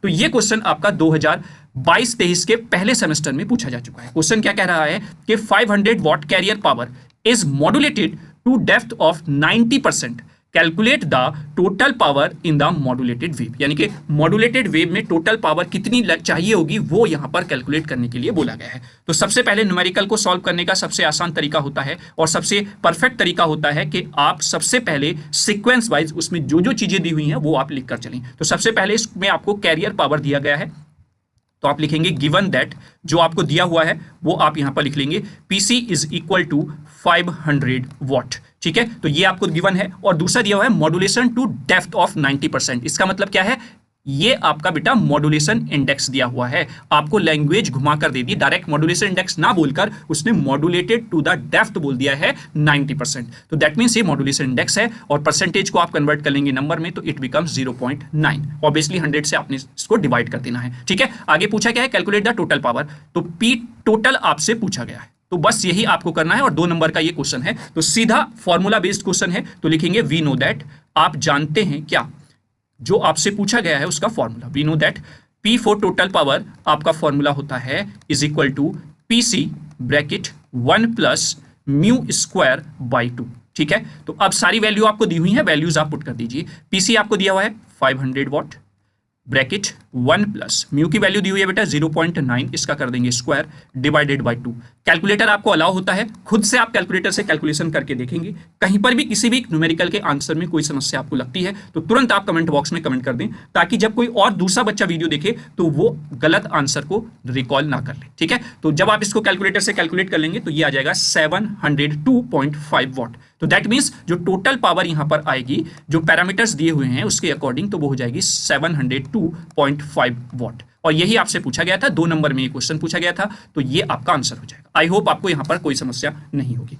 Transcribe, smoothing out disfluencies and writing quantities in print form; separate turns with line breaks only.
तो ये क्वेश्चन आपका 2022-23 के पहले सेमेस्टर में पूछा जा चुका है। क्वेश्चन क्या कह रहा है कि 500 watt carrier power is modulated to depth of 90%, calculate the total power in the modulated wave. यानी कि मॉड्यूलेटेड वेव में टोटल पावर कितनी चाहिए होगी वो यहां पर कैलकुलेट करने के लिए बोला गया है। तो सबसे पहले न्यूमेरिकल को सॉल्व करने का सबसे आसान तरीका होता है और सबसे परफेक्ट तरीका होता है कि आप सबसे पहले सीक्वेंस वाइज उसमें जो जो चीजें दी हुई हैं वो आप लिख कर चलें। तो सबसे पहले इसमें आपको कैरियर पावर दिया गया है, तो आप लिखेंगे गिवन दैट, जो आपको दिया हुआ है वो आप यहां पर लिख लेंगे, PC is equal to 500 watt. ठीक है, तो ये आपको गिवन है। और दूसरा दिया हुआ है मॉड्यूलेशन टू डेप्थ ऑफ 90%। इसका मतलब क्या है, ये आपका बेटा मॉड्यूलेशन इंडेक्स दिया हुआ है, आपको लैंग्वेज घुमाकर दे दी, डायरेक्ट मॉड्यूलेशन इंडेक्स ना बोलकर उसने मॉड्यूलेटेड टू द डेप्थ बोल दिया है 90%। तो दैट मींस ये मॉड्यूलेशन इंडेक्स है और परसेंटेज को आप कन्वर्ट कर लेंगे नंबर में तो इट बिकम्स 0.9। ऑब्वियसली 100 से आपने इसको डिवाइड कर देना है। ठीक है, आगे पूछा गया है कैलकुलेट द टोटल पावर, तो पी टोटल आपसे पूछा गया है, तो बस यही आपको करना है और 2 नंबर का ये क्वेश्चन है। तो सीधा फॉर्मूला बेस्ड क्वेश्चन है, तो लिखेंगे वी नो दैट, आप जानते हैं क्या, जो आपसे पूछा गया है उसका formula, we know that P for total power आपका फॉर्मूला होता है is equal to PC bracket 1 plus mu square by 2। ठीक है, तो अब सारी वैल्यू आपको दी हुई है, वैल्यूज आप पुट कर दीजिए। पीसी आपको दिया हुआ है 500 वॉट, ब्रैकेट 1 प्लस म्यू की वैल्यू दी हुई है बेटा 0.9, इसका कर देंगे स्क्वायर डिवाइडेड बाय 2। कैलकुलेटर आपको अलाउ होता है, खुद से आप कैलकुलेटर से कैलकुलेशन करके देखेंगे। कहीं पर भी किसी भी न्यूमेरिकल के आंसर में कोई समस्या आपको लगती है तो तुरंत आप कमेंट बॉक्स में कमेंट कर दें, ताकि जब कोई और दूसरा बच्चा वीडियो देखे तो वो गलत आंसर को रिकॉल ना कर ले। ठीक है, तो जब आप इसको कैलकुलेटर से कैलकुलेट कर लेंगे तो ये आ जाएगा 702.5 वॉट। तो दैट मीन्स जो टोटल पावर यहां पर आएगी, जो पैरामीटर्स दिए हुए हैं उसके अकॉर्डिंग, तो वो हो जाएगी 702.5 वॉट। और यही आपसे पूछा गया था, 2 नंबर में ये क्वेश्चन पूछा गया था, तो ये आपका आंसर हो जाएगा। आई होप आपको यहां पर कोई समस्या नहीं होगी।